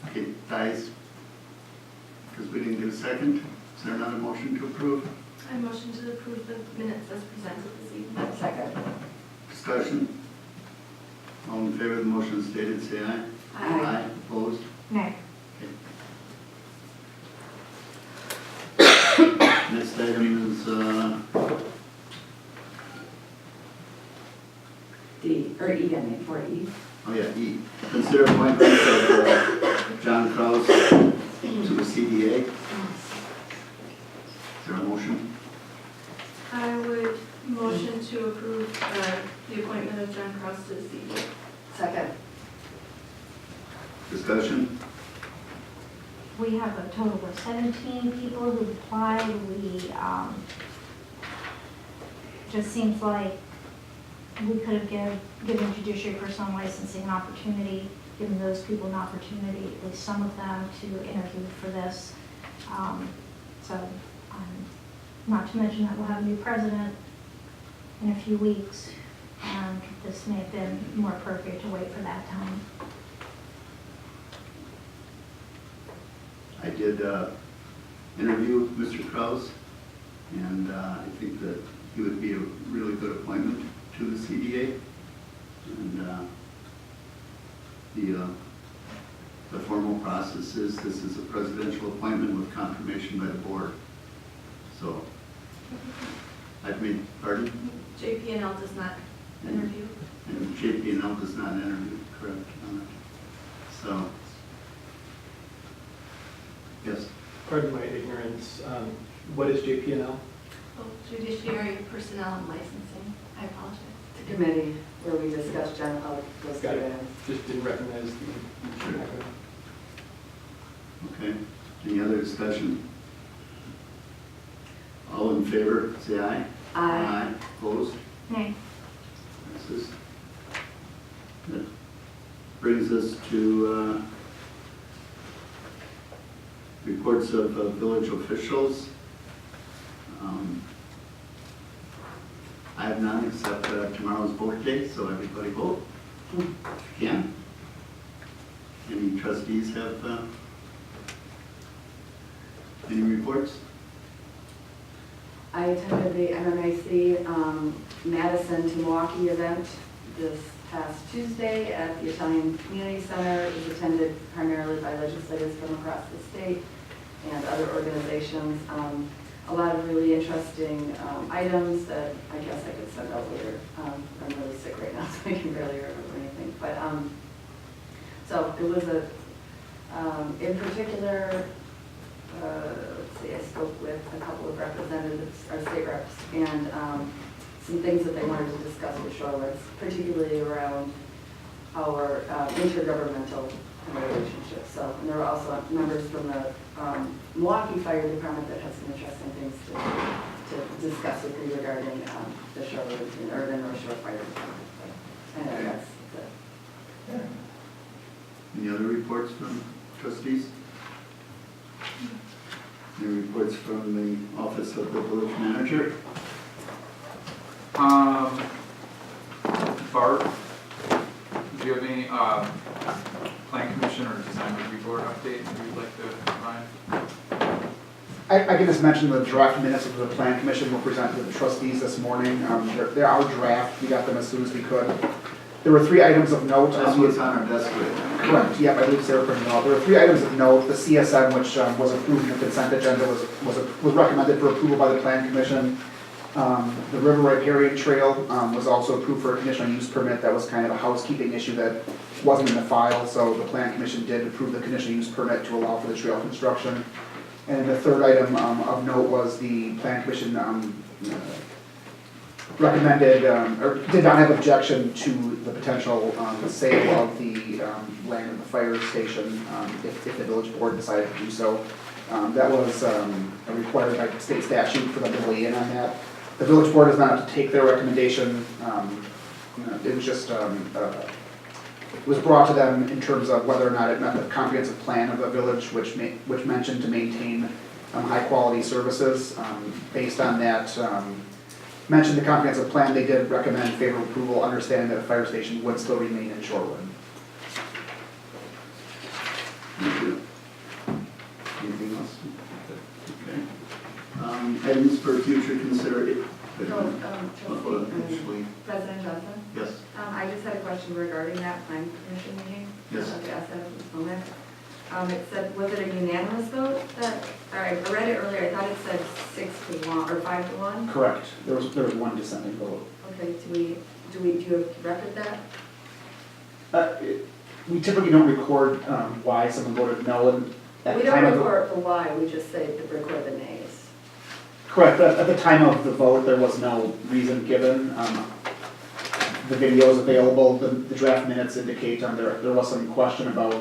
Okay, dies because we didn't get a second. Is there another motion to approve? I motion to approve the minutes as presented this evening. Second. Discussion? All in favor of the motion stated, say aye. Aye. Opposed? Nay. Next item is, D, or E, I mean, for E. oh yeah, E. Consider appointment of John Kraus to the CDA. Is there a motion? I would motion to approve the appointment of John Cross to the CDA. Second. Discussion? We have a total of 17 people who applied. Just seems like we could have given judiciary personnel licensing an opportunity, given those people an opportunity, at least some of them, to interview for this. Not to mention that we'll have a new president in a few weeks, and this may have been more appropriate to wait for that time. I did interview Mr. Kraus, and I think that he would be a really good appointment to the CDA. And the formal process is this is a presidential appointment with confirmation by the board. So I've made, pardon? JP&L does not interview. And JP&L does not interview, correct? So, yes. Pardon my ignorance. What is JP&L? Oh, Judiciary Personnel and Licensing. I apologize. The committee where we discussed how it goes Got it. together. Just didn't recognize the acronym. Okay. Any other discussion? All in favor, say aye. Aye. Opposed? Nay. That brings us to reports of village officials. I have none except tomorrow's vote day, so everybody vote if you can. Any trustees have any reports? I attended the MMAC Madison to Milwaukee event this past Tuesday at the Italian Community Center. It was attended primarily by legislators from across the state and other organizations. A lot of really interesting items that I guess I could send out later. I'm really sick right now, so I can barely remember anything. But so it was in particular, let's see, I spoke with a couple of representatives, our state reps, and some things that they wanted to discuss with Shorewood, particularly around our intergovernmental relationships. So, and there were also members from the Milwaukee Fire Department that had some interesting things to discuss with you regarding the Shorewood or the North Shore Fire Department. And that's it. Any other reports from trustees? Any reports from the office of the village manager? Bart, do you have any plan commission or design review board updates you'd like to provide? I can just mention the draft minutes of the plan commission were presented to the trustees this morning. They're our draft. We got them as soon as we could. There were 3 items of note. That's what's on our desk right now. Correct, yep, I believe Sarah printed it out. There were 3 items of note. The CSN, which was approved in the consent agenda, was recommended for approval by the plan commission. The River Riparian Trail was also approved for a conditional use permit. That was kind of a housekeeping issue that wasn't in the file, so the plan commission did approve the conditional use permit to allow for the trail construction. And the 3rd item of note was the plan commission recommended or did not have objection to the potential sale of the land of the fire station if the village board decided to do so. That was required by state statute for them to weigh in on that. The village board does not have to take their recommendation. It was just it was brought to them in terms of whether or not it met the comprehensive plan of the village, which mentioned to maintain high quality services. Based on that, mentioned the comprehensive plan, they did recommend favorable approval, understanding that a fire station would still remain in Shorewood. Thank you. Anything else? Okay. Items for future consideration. Trustee, President Johnson? Yes. I just had a question regarding that plan commission meeting. Yes. I'd like to ask that at this moment. It said, was it a unanimous vote that, all right, I read it earlier, I thought it said 6-1 or 5-1. Correct. There was one dissenting vote. Okay, do you have record that? We typically don't record why someone voted no, and at We the time don't of the... record the why, we just say to record the nays. Correct, at the time of the vote, there was no reason given. The video is available, the draft minutes indicate there was some question about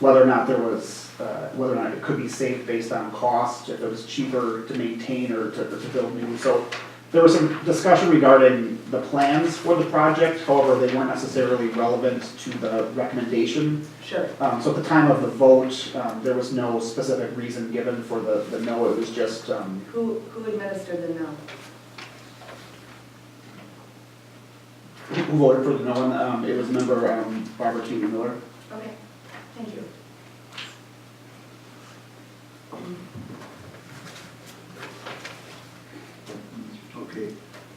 whether or not whether or not it could be safe based on cost, if it was cheaper to maintain or to build new. So there was some discussion regarding the plans for the project, however, they weren't necessarily relevant to the recommendation. Sure. So at the time of the vote, there was no specific reason given for the no, it was just... Who administered the no? Who voted for the no one? It was member Barbara T. Miller. Okay, thank you. Okay.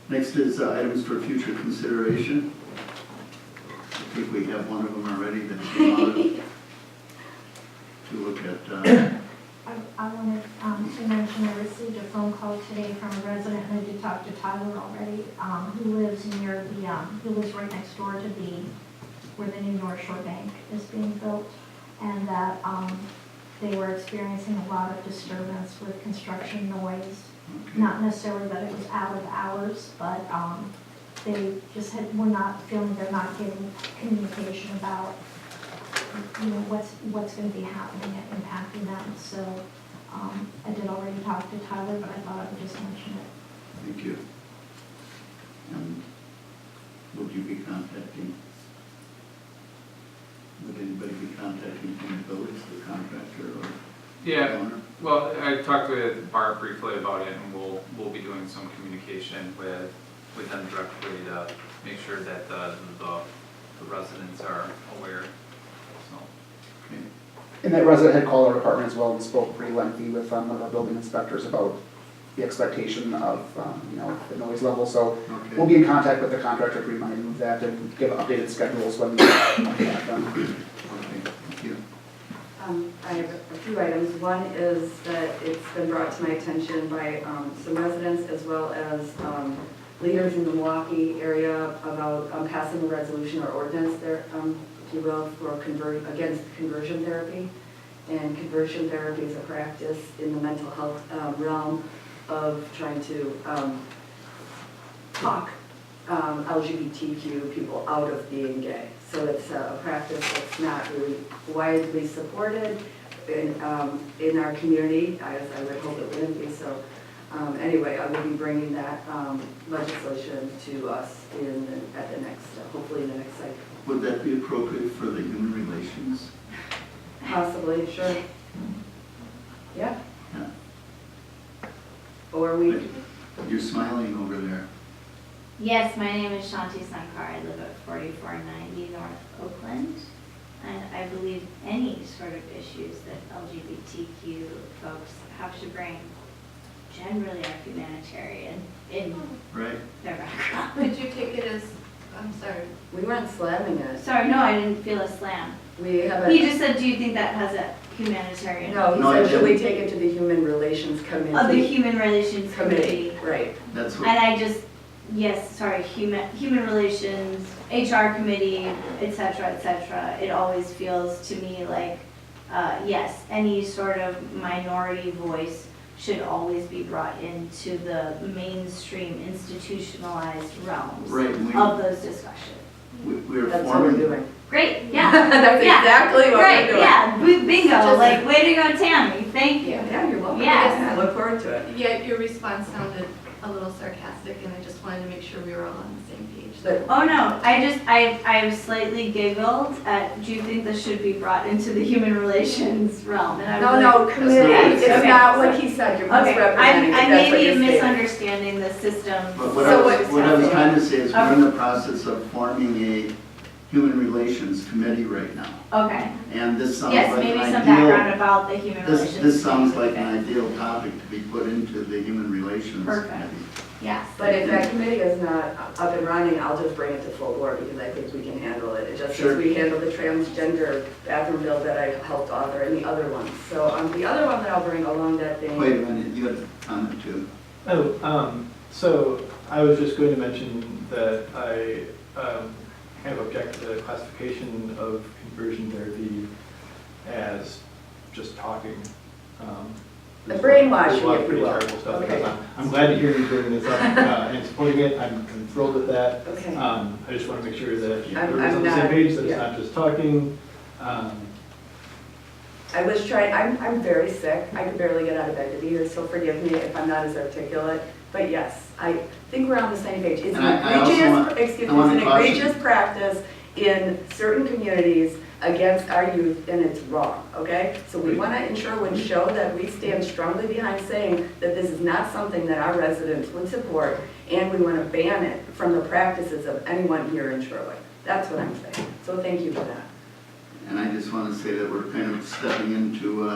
Next is items for future consideration. I think we have one of them already that came out to look at. I wanted to mention I received a phone call today from a resident, and I did talk to Tyler already, who lives near the, who lives right next door to where the new North Shore Bank is being built, and that they were experiencing a lot of disturbance with construction noise. Okay. Not necessarily that it was out of hours, but they just were not feeling they're not getting communication about, you know, what's going to be happening and impacting them. So I did already talk to Tyler, but I thought I would just mention it. Thank you. And would you be contacting? Would anybody be contacting from the village, the contractor, or the Yeah, owner? well, I talked with Barb briefly about it, and we'll be doing some communication with them directly to make sure that the residents are aware, so. Okay. And that resident had called our department as well and spoke pretty lengthy with one of our building inspectors about the expectation of, you know, the noise level. So Okay. we'll be in contact with the contractor to remind him of that and give updated schedules when we have them. Okay, thank you. I have a few items. One is that it's been brought to my attention by some residents as well as leaders in the Milwaukee area about passing a resolution or ordinance there, if you will, for against conversion therapy. And conversion therapy is a practice in the mental health realm of trying to talk LGBTQ people out of being gay. So it's a practice that's not really widely supported in our community, as I would hope it wouldn't be. So anyway, I will be bringing that legislation to us at the next, hopefully in the next cycle. Would that be appropriate for the human relations? Possibly, sure. Yeah. Yeah. Or we, You're smiling over there. Yes, my name is Shanti Sankar. I live at 4490 North Oakland. And I believe any sort of issues that LGBTQ folks have to bring generally are humanitarian in Right. their background. Did you take it as, I'm sorry, we weren't slamming it. Sorry, no, I didn't feel a slam. We haven't. He just said, do you think that has a humanitarian? No, he No, I said, should we didn't. take it to the Human Relations Committee? Of the Human Relations Committee. Right. That's And what, I just, yes, sorry, human relations, HR committee, et cetera, it always feels to me like, yes, any sort of minority voice should always be brought into the mainstream institutionalized realms right, and of those discussions. we're That's what we're forming, doing. Great, yeah. That's Yeah. exactly what Great, we're doing. yeah, bingo, Just- like, way to go, Tammy, thank you. Yeah, you're welcome. Yes. I look forward to it. yeah, your response sounded a little sarcastic, and I just wanted to make sure we were all on the same page. But Oh, no, I slightly giggled at, do you think this should be brought into the human relations realm? And I was no, like, committee, not- it's okay. not what he said, you're Okay, misrepresenting it, I that's what may you're be stating. misunderstanding the system. but So what I was trying to say is we're Okay. in the process of forming a Human Relations Committee right now. Okay. And this sounds Yes, like an maybe some ideal, background about the human relations. this sounds committee. like an ideal topic to be put into the Human Relations Perfect. Committee. Yes. But if that committee is not up and running, I'll just bring it to full board because I think we can handle it. It just Sure. as we handled the transgender bathroom bill that I helped author and the other ones. So the other one that I'll bring along that day. Wait a minute, you had a comment too. So I was just going to mention that I have objected to the classification of conversion therapy as just talking. The brainwashing, There's a lot of if you pretty will. terrible stuff that Okay. goes on. I'm glad to hear you bringing this up and supporting it. I'm thrilled with that. Okay. I just want to make sure that I'm everyone's on the not- same page, that it's yeah. not just talking. I was trying, I'm very sick. I could barely get out of bed to be here, so forgive me if I'm not as articulate. But yes, I think we're on the same page. It's And an I also egregious, want- excuse I me, want it's to an caution- egregious practice in certain communities against our youth, and it's wrong, okay? So we want to ensure and show that we stand strongly behind saying that this is not something that our residents would support, and we want to ban it from the practices of anyone here in Shorewood. That's what I'm saying. So thank you for that. And I just want to say that we're kind of stepping into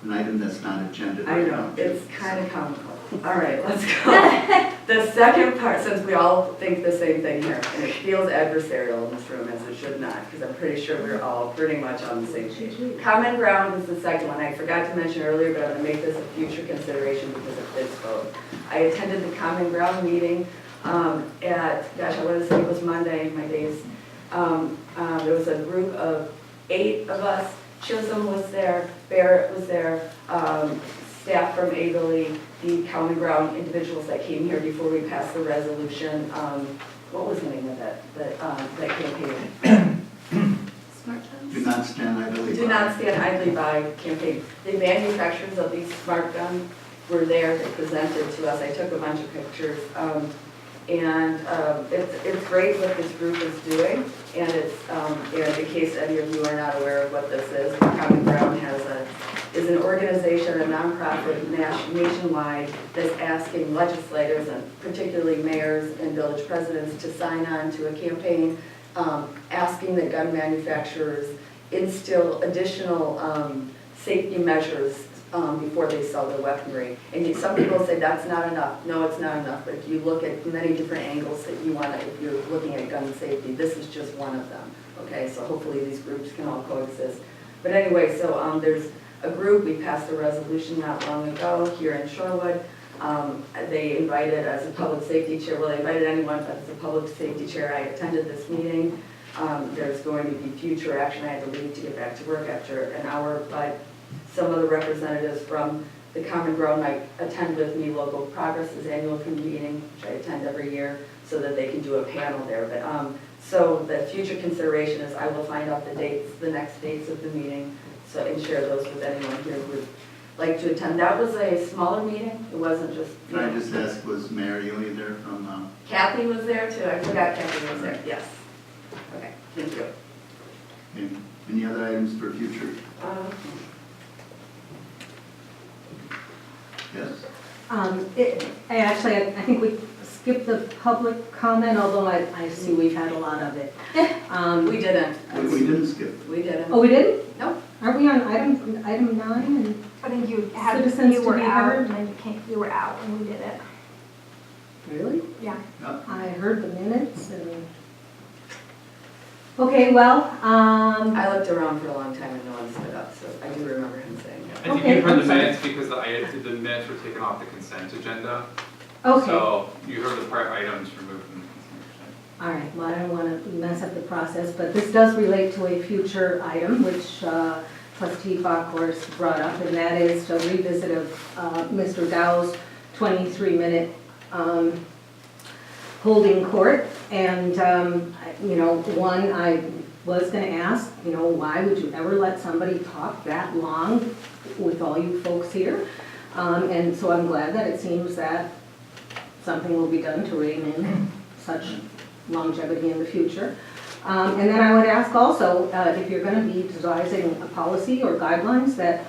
an item that's not agenda I right know, now. it's kind of comical. All right, let's go. The second part, since we all think the same thing here, and it feels adversarial in this room as it should not, because I'm pretty sure we're all pretty much on the same page. Common ground is the second one. I forgot to mention earlier, but I'm going to make this a future consideration because of this vote. I attended the Common Ground meeting at, gosh, I want to say it was Monday, my days. There was a group of 8 of us. Chisholm was there, Barrett was there, staff from Abilene, the Common Ground individuals that came here before we passed the resolution. What was the name of that campaign? Smart guns? Do not stand idly Do by. not stand idly by campaign. The manufacturers of these smart guns were there, they presented to us. I took a bunch of pictures. It's great what this group is doing, and it's, in case any of you are not aware of what this is, Common Ground is an organization, a nonprofit nationwide that's asking legislators and particularly mayors and village presidents to sign on to a campaign asking that gun manufacturers instill additional safety measures before they sell their weaponry. And some people say that's not enough. No, it's not enough. But if you look at many different angles that you want to, if you're looking at gun safety, this is just one of them. Okay, so hopefully these groups can all coexist. But anyway, so there's a group, we passed a resolution not long ago here in Shorewood. They invited, as a public safety chair, well, they invited anyone, but as a public safety chair, I attended this meeting. There's going to be future action. I had to leave to get back to work after an hour, but some of the representatives from the Common Ground might attend with me Local Progress's annual convening, which I attend every year, so that they can do a panel there. But so the future consideration is I will find out the dates, the next dates of the meeting, so and share those with anyone here who would like to attend. That was a smaller meeting. It wasn't just. Can I just ask, was Mayor Ely there from? Kathy was there too. I forgot Kathy was there. Yes. Okay. Thank you. Any other items for future? Yes. I think we skipped the public comment, although I see we've had a lot of it. We didn't. We didn't skip. We didn't. Oh, we didn't? Nope. Are we on item 9? And I think you had, Citizens you to were be out, heard? and then you were out when we did it. Really? Yeah. I heard the minutes and, okay, well, I looked around for a long time and no one stood up, so I do remember him saying that. I think Okay, you heard I'm the sorry. minutes because the minutes were taken off the consent agenda. okay. So you heard the prior items removed from the consent agenda. All right, well, I don't want to mess up the process, but this does relate to a future item, which trustee Bachhorst brought up, and that is a revisit of Mr. Dow's 23-minute holding court. And, one, I was going to ask, why would you ever let somebody talk that long with all you folks here? And so I'm glad that it seems that something will be done to rein in such longevity in the future. And then I would ask also, if you're going to be devising a policy or guidelines, that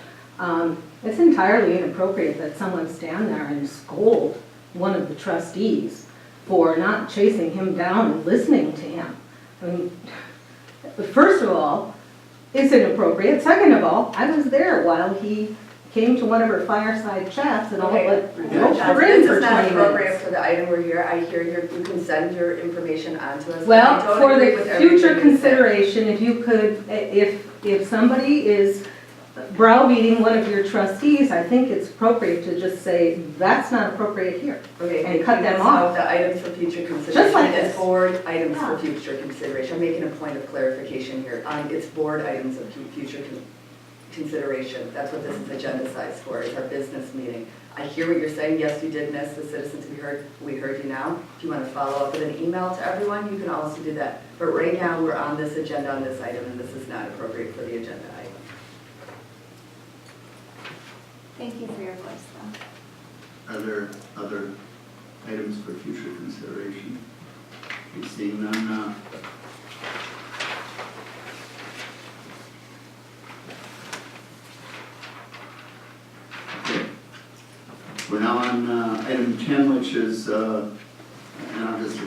it's entirely inappropriate that someone stand there and scold one of the trustees for not chasing him down and listening to him. I mean, first of all, it's inappropriate. Second of all, I was there while he came to one of our fireside chats and all, Okay. but Yeah. roped Johnson, her in this for is not 20 appropriate minutes. for the item we're here. I hear you can send your information on to us. Well, I don't for agree the with everything future you said. consideration, if you could, if somebody is browbeating one of your trustees, I think it's appropriate to just say, that's not appropriate here. Okay, and cut them this off. out, the items for future consideration. Just like It's this. board items Yeah. for future consideration. I'm making a point of clarification here. It's board items of future consideration. That's what this is agenda sized for, is our business meeting. I hear what you're saying. Yes, you did miss the citizens. We heard you now. If you want to follow up with an email to everyone, you can also do that. But right now, we're on this agenda on this item, and this is not appropriate for the agenda item. Thank you for your voice, though. Are there other items for future consideration? You seeing none? Okay. We're now on item 10, which is, and I'll just